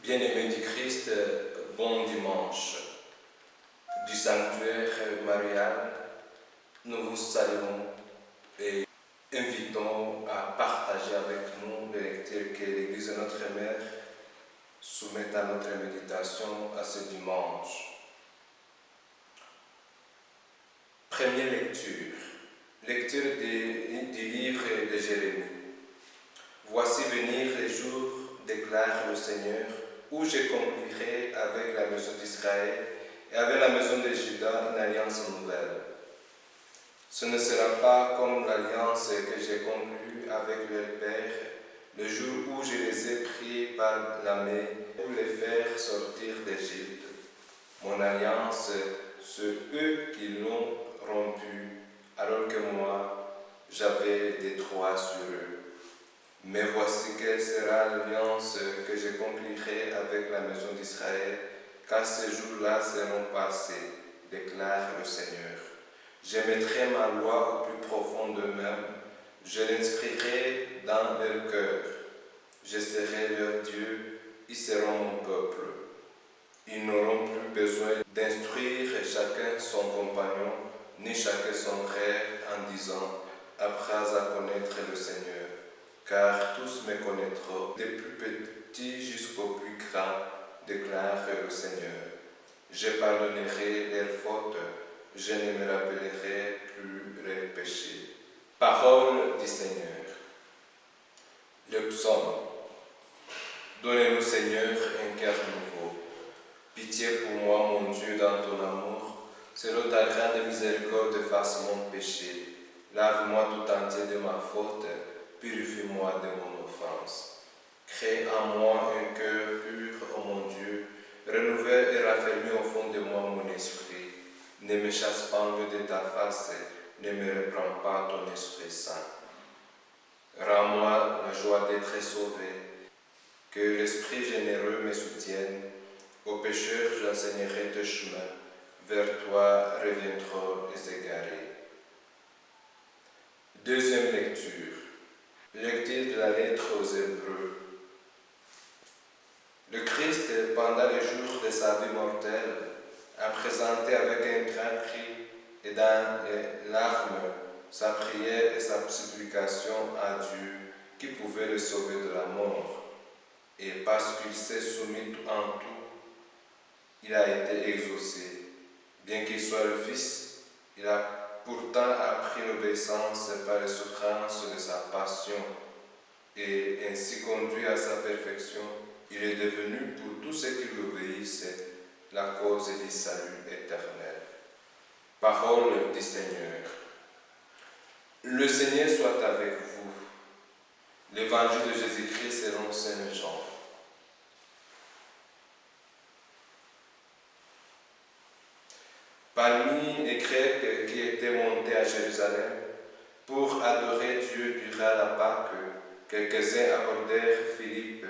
Bien-aimés du Christ, bon dimanche. Du sanctuaire marial, nous vous saluons et invitons à partager avec nous les lectures que l'Église de notre Mère soumet à notre méditation à ce dimanche. Première lecture. Lecture du livre de Jérémie. Voici venir les jours, déclare le Seigneur, où je conclurai avec la maison d'Israël et avec la maison de Juda une alliance nouvelle. Ce ne sera pas comme l'alliance que j'ai conclue avec leur père, le jour où je les ai pris par la main pour les faire sortir d'Égypte. Mon alliance, c'est eux qui l'ont rompue, alors que moi, j'avais des droits sur eux. Mais voici quelle sera l'alliance que je conclurai avec la maison d'Israël, car ces jours-là seront passés, déclare le Seigneur. Je mettrai ma loi au plus profond d'eux-mêmes, je l'inscrirai dans leur cœur. Je serai leur Dieu, ils seront mon peuple. Ils n'auront plus besoin d'instruire chacun son compagnon, ni chacun son frère, en disant « Apprends à connaître le Seigneur ». Car tous me connaîtront, des plus petits jusqu'aux plus grands, déclare le Seigneur. Je pardonnerai leurs fautes, je ne me rappellerai plus leurs péchés. Parole du Seigneur. Le psaume. Donnez-nous, Seigneur, un cœur nouveau. Pitié pour moi, mon Dieu, dans ton amour. Selon ta grande miséricorde, efface mon péché. Lave-moi tout entier de ma faute. Purifie-moi de mon offense. Crée en moi un cœur pur, ô mon Dieu. Renouvelle et raffermis au fond de moi mon esprit. Ne me chasse pas loin de ta face, ne me reprends pas ton Esprit Saint. Rends-moi la joie d'être sauvé, que l'Esprit généreux me soutienne. Aux pécheurs, j'enseignerai tes chemins, vers toi reviendront les égarés. Deuxième lecture. Lecture de la lettre aux Hébreux. Le Christ, pendant les jours de sa vie mortelle, a présenté avec un grand cri et dans les larmes sa prière et sa supplication à Dieu qui pouvait le sauver de la mort. Et parce qu'il s'est soumis en tout, il a été exaucé. Bien qu'il soit le Fils, il a pourtant appris l'obéissance par les souffrances de sa passion et ainsi conduit à sa perfection. Il est devenu pour tous ceux qui l'obéissent la cause du salut éternel. Parole du Seigneur. Le Seigneur soit avec vous. L'évangile de Jésus-Christ selon Saint Jean. Parmi les Grecs qui étaient montés à Jérusalem pour adorer Dieu durant la Pâque, quelques-uns abordèrent Philippe,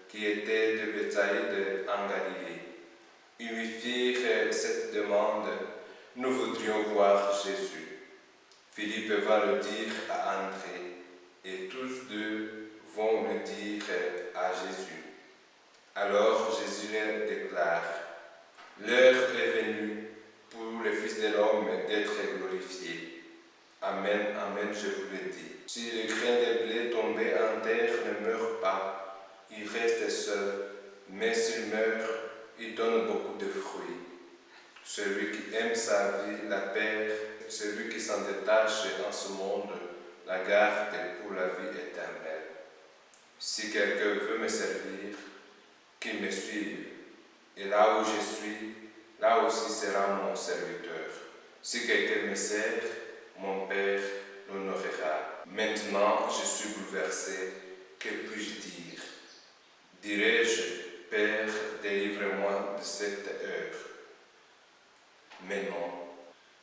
qui était de Bethsaïde en Galilée. Ils lui firent cette demande: nous voudrions voir Jésus. Philippe va le dire à André, et tous deux vont le dire à Jésus. Alors Jésus leur déclare: l'heure est venue pour le Fils de l'homme d'être glorifié. Amen, amen, je vous le dis. Si le grain de blé tombé en terre ne meurt pas, il reste seul, mais s'il meurt, il donne beaucoup de fruits. Celui qui aime sa vie la perd, celui qui s'en détache en ce monde la garde pour la vie éternelle. Si quelqu'un veut me servir, qu'il me suive, et là où je suis, là aussi sera mon serviteur. Si quelqu'un me sert, mon Père l'honorera. Maintenant, je suis bouleversé. Que puis-je dire? Dirais-je, Père, délivre-moi de cette heure? Mais non.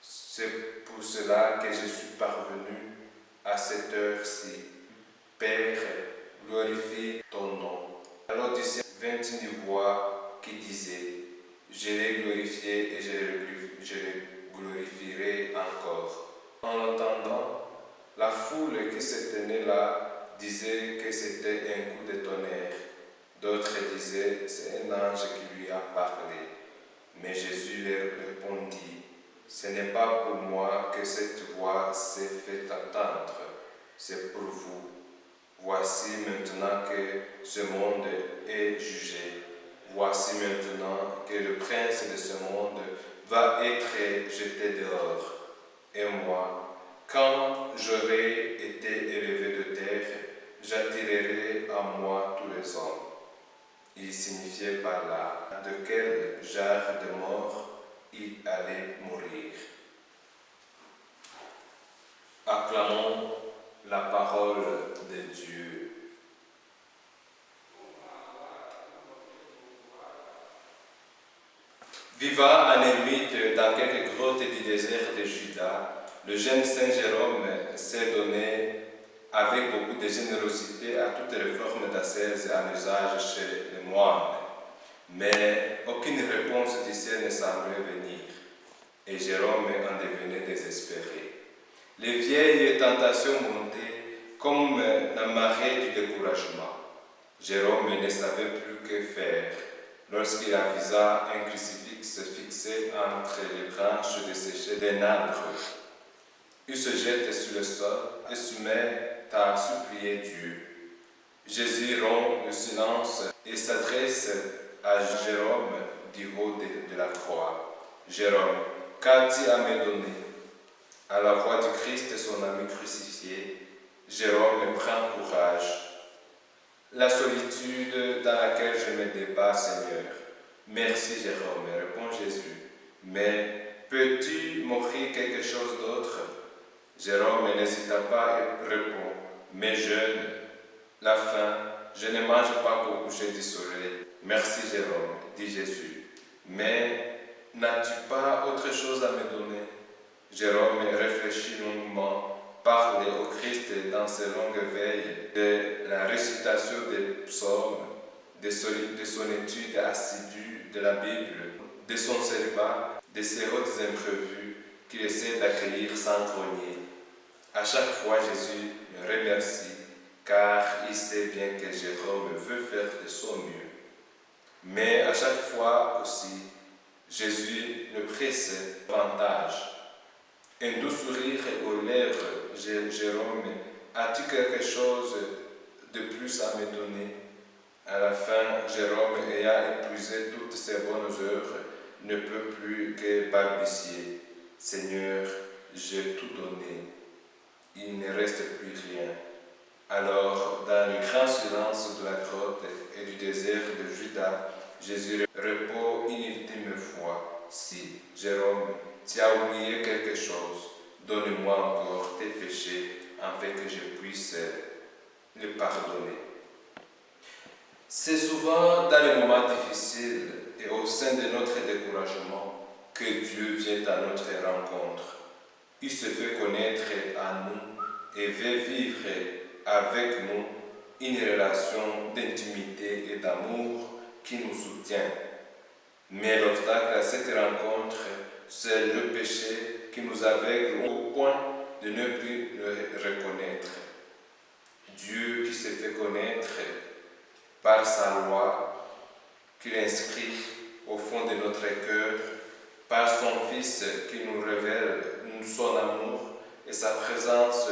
C'est pour cela que je suis parvenu à cette heure-ci. Père, glorifie ton nom. Alors d'ici vint une voix qui disait: je l'ai glorifié et je le glorifierai encore. En l'entendant, la foule qui se tenait là disait que c'était un coup de tonnerre. D'autres disaient, c'est un ange qui lui a parlé. Mais Jésus leur répondit, ce n'est pas pour moi que cette voix s'est fait entendre, c'est pour vous. Voici maintenant que ce monde est jugé. Voici maintenant que le prince de ce monde va être jeté dehors. Et moi, quand j'aurai été élevé de terre, j'attirerai à moi tous les hommes. Il signifiait par là de quel genre de mort il allait mourir. Acclamons la parole de Dieu. Vivant en ermite dans quelques grottes du désert de Juda, le jeune Saint Jérôme s'est donné avec beaucoup de générosité à toutes les formes d'ascèse en usage chez les moines. Mais aucune réponse du ciel ne semblait venir, et Jérôme en devenait désespéré. Les vieilles tentations montaient comme la marée du découragement. Jérôme ne savait plus que faire lorsqu'il avisa un crucifix fixé entre les branches desséchées d'un arbre. Il se jette sur le sol et se met à supplier Dieu. Jésus rompt le silence et s'adresse à Jérôme du haut de la croix. Jérôme, qu'as-tu à me donner? À la voix du Christ, son ami crucifié, Jérôme prend courage. La solitude dans laquelle je me débat, Seigneur. Merci, Jérôme, répond Jésus. Mais peux-tu m'offrir quelque chose d'autre? Jérôme n'hésita pas et répond, mais jeûne, la faim, je ne mange pas qu'au coucher du soleil. Merci, Jérôme, dit Jésus. Mais n'as-tu pas autre chose à me donner? Jérôme réfléchit longuement, parle au Christ dans ses longues veilles de la récitation des psaumes, de son étude assidue de la Bible, de son célibat, de ses hôtes imprévus qu'il essaie d'accueillir sans grogner. À chaque fois, Jésus le remercie, car il sait bien que Jérôme veut faire de son mieux. Mais à chaque fois aussi, Jésus le presse davantage. Un doux sourire aux lèvres, Jérôme, as-tu quelque chose de plus à me donner? À la fin, Jérôme, ayant épuisé toutes ses bonnes œuvres, ne peut plus que balbutier. Seigneur, j'ai tout donné. Il ne reste plus rien. Alors, dans le grand silence de la grotte et du désert de Juda, Jésus répond une ultime fois, si, Jérôme, tu as oublié quelque chose, donne-moi encore tes péchés afin que je puisse le pardonner. C'est souvent dans les moments difficiles et au sein de notre découragement que Dieu vient à notre rencontre. Il se fait connaître à nous et veut vivre avec nous une relation d'intimité et d'amour qui nous soutient. Mais l'obstacle à cette rencontre, c'est le péché qui nous aveugle au point de ne plus le reconnaître. Dieu qui se fait connaître par sa loi, qu'il inscrit au fond de notre cœur, par son Fils qui nous révèle son amour et sa présence,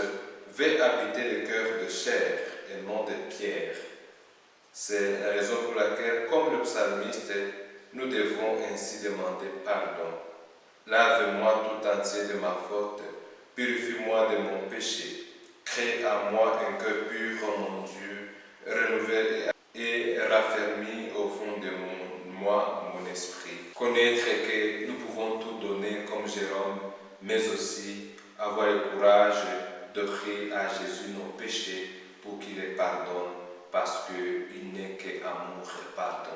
veut habiter le cœur de chair et non de pierre. C'est la raison pour laquelle, comme le psalmiste, nous devons ainsi demander pardon. Lave-moi tout entier de ma faute, purifie-moi de mon péché, crée à moi un cœur pur, mon Dieu, renouvelle et raffermis au fond de moi mon esprit. Connaître que nous pouvons tout donner comme Jérôme, mais aussi avoir le courage d'offrir à Jésus nos péchés pour qu'il les pardonne, parce qu'il n'est qu'amour et pardon.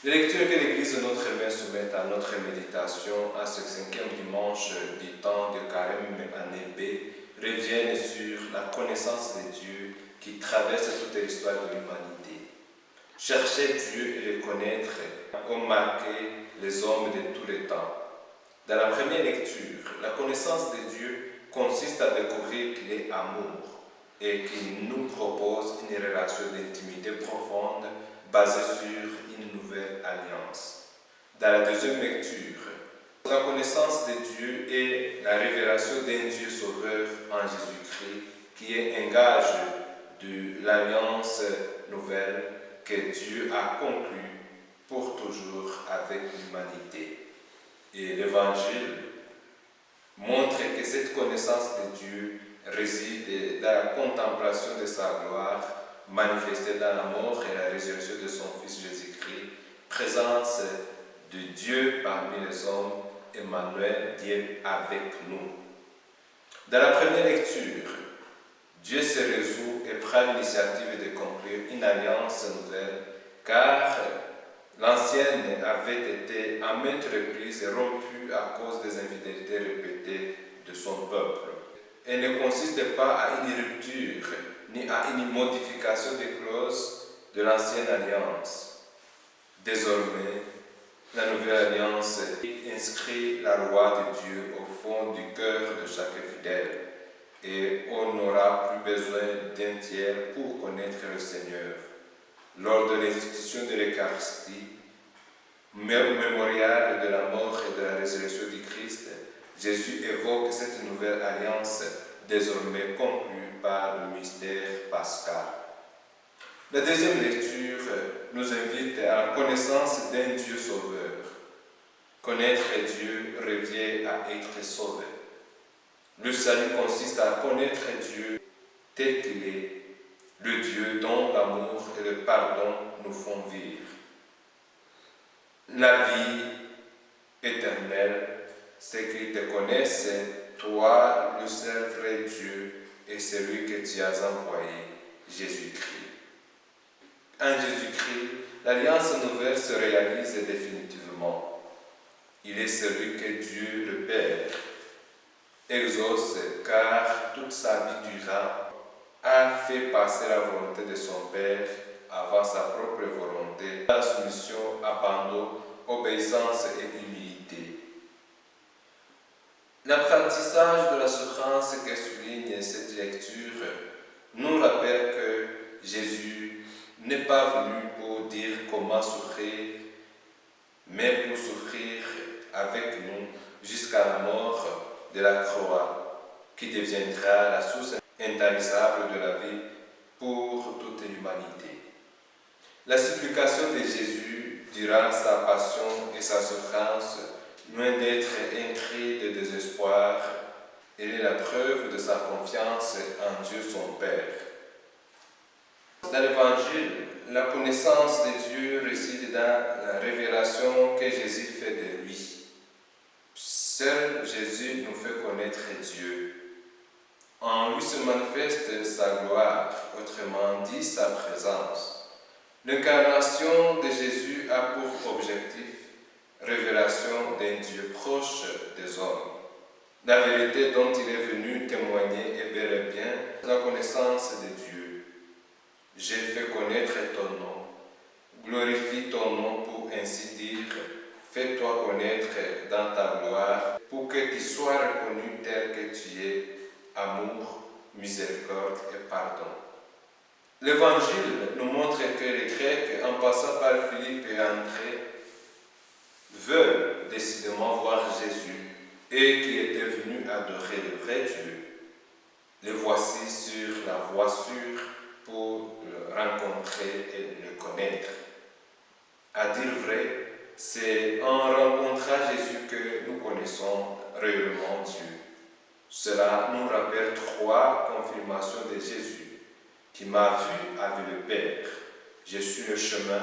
Les lectures que l'Église Notre Mère soumet à notre méditation à ce 5e dimanche du temps de Carême année B reviennent sur la connaissance de Dieu qui traverse toute l'histoire de l'humanité. Chercher Dieu et le connaître ont marqué les hommes de tous les temps. Dans la première lecture, la connaissance de Dieu consiste à découvrir qu'il est amour et qu'il nous propose une relation d'intimité profonde basée sur une nouvelle alliance. Dans la deuxième lecture, la connaissance de Dieu et la révélation d'un Dieu sauveur en Jésus-Christ, qui est un gage de l'alliance nouvelle que Dieu a conclue pour toujours avec l'humanité. Et l'Évangile montre que cette connaissance de Dieu réside dans la contemplation de sa gloire, manifestée dans la mort et la résurrection de son Fils Jésus-Christ, présence de Dieu parmi les hommes, Emmanuel, Dieu avec nous. Dans la première lecture, Dieu se résout et prend l'initiative de conclure une alliance nouvelle, car l'ancienne avait été à maintes reprises rompue à cause des infidélités répétées de son peuple. Elle ne consiste pas à une rupture ni à une modification des clauses de l'ancienne alliance. Désormais, la nouvelle alliance inscrit la loi de Dieu au fond du cœur de chaque fidèle et on n'aura plus besoin d'un tiers pour connaître le Seigneur. Lors de l'institution de l'Eucharistie, mémorial de la mort et de la résurrection du Christ, Jésus évoque cette nouvelle alliance désormais conclue par le mystère pascal. La deuxième lecture nous invite à la connaissance d'un Dieu sauveur. Connaître Dieu revient à être sauvé. Le salut consiste à connaître Dieu tel qu'il est, le Dieu dont l'amour et le pardon nous font vivre. La vie éternelle, c'est qu'ils te connaissent, toi, le seul vrai Dieu, et celui que tu as envoyé, Jésus-Christ. En Jésus-Christ, l'alliance nouvelle se réalise définitivement. Il est celui que Dieu, le Père, exauce, car toute sa vie durant a fait passer la volonté de son Père avant sa propre volonté, la soumission, abandon, obéissance et humilité. L'apprentissage de la souffrance que souligne cette lecture nous rappelle que Jésus n'est pas venu pour dire comment souffrir, mais pour souffrir avec nous jusqu'à la mort de la croix, qui deviendra la source intarissable de la vie pour toute l'humanité. La supplication de Jésus durant sa passion et sa souffrance, loin d'être un cri de désespoir, elle est la preuve de sa confiance en Dieu son Père. Dans l'Évangile, la connaissance de Dieu réside dans la révélation que Jésus fait de lui. Seul Jésus nous fait connaître Dieu. En lui se manifeste sa gloire, autrement dit sa présence. L'incarnation de Jésus a pour objectif révélation d'un Dieu proche des hommes. La vérité dont il est venu témoigner est bel et bien la connaissance de Dieu. J'ai fait connaître ton nom, glorifie ton nom pour ainsi dire, fais-toi connaître dans ta gloire pour que tu sois reconnu tel que tu es, amour, miséricorde et pardon. L'Évangile nous montre que les Grecs, en passant par Philippe et André, veulent décidément voir Jésus et qui était venu adorer le vrai Dieu. Les voici sur la voie sûre pour le rencontrer et le connaître. À dire vrai, c'est en rencontrant Jésus que nous connaissons réellement Dieu. Cela nous rappelle trois confirmations de Jésus. Qui m'a vu a vu le Père. Je suis le chemin,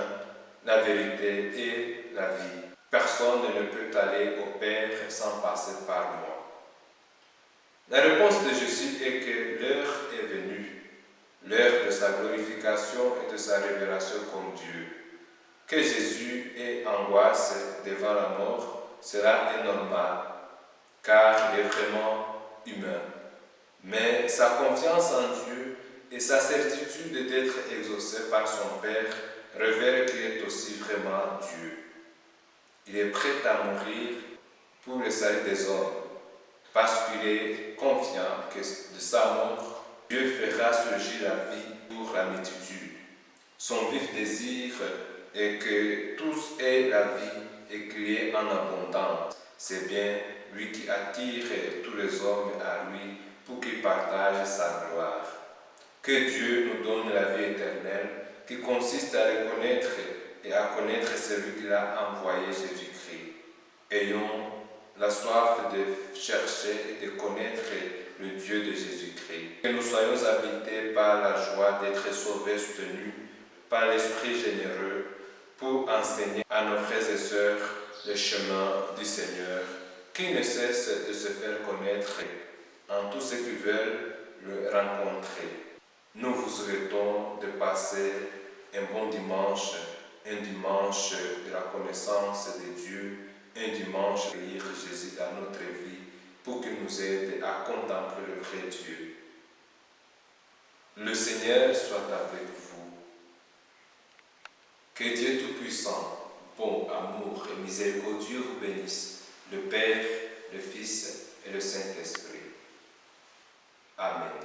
la vérité et la vie. Personne ne peut aller au Père sans passer par moi. La réponse de Jésus est que l'heure est venue, l'heure de sa glorification et de sa révélation comme Dieu. Que Jésus ait angoisse devant la mort, cela est normal, car il est vraiment humain. Mais sa confiance en Dieu et sa certitude d'être exaucé par son Père révèle qu'il est aussi vraiment Dieu. Il est prêt à mourir pour le salut des hommes, parce qu'il est confiant que de sa mort, Dieu fera surgir la vie pour la multitude. Son vif désir est que tous aient la vie et qu'il y ait en abondance. C'est bien lui qui attire tous les hommes à lui pour qu'ils partagent sa gloire. Que Dieu nous donne la vie éternelle qui consiste à le connaître et à connaître celui qu'il a envoyé, Jésus-Christ. Ayons la soif de chercher et de connaître le Dieu de Jésus-Christ. Que nous soyons habités par la joie d'être sauvés, soutenus par l'Esprit généreux pour enseigner à nos frères et sœurs le chemin du Seigneur, qui ne cesse de se faire connaître en tous ceux qui veulent le rencontrer. Nous vous souhaitons de passer un bon dimanche, un dimanche de la connaissance de Dieu, un dimanche de lire Jésus dans notre vie pour qu'il nous aide à contempler le vrai Dieu. Le Seigneur soit avec vous. Que Dieu Tout-Puissant, bon, amour et miséricordieux vous bénisse, le Père, le Fils et le Saint-Esprit. Amen.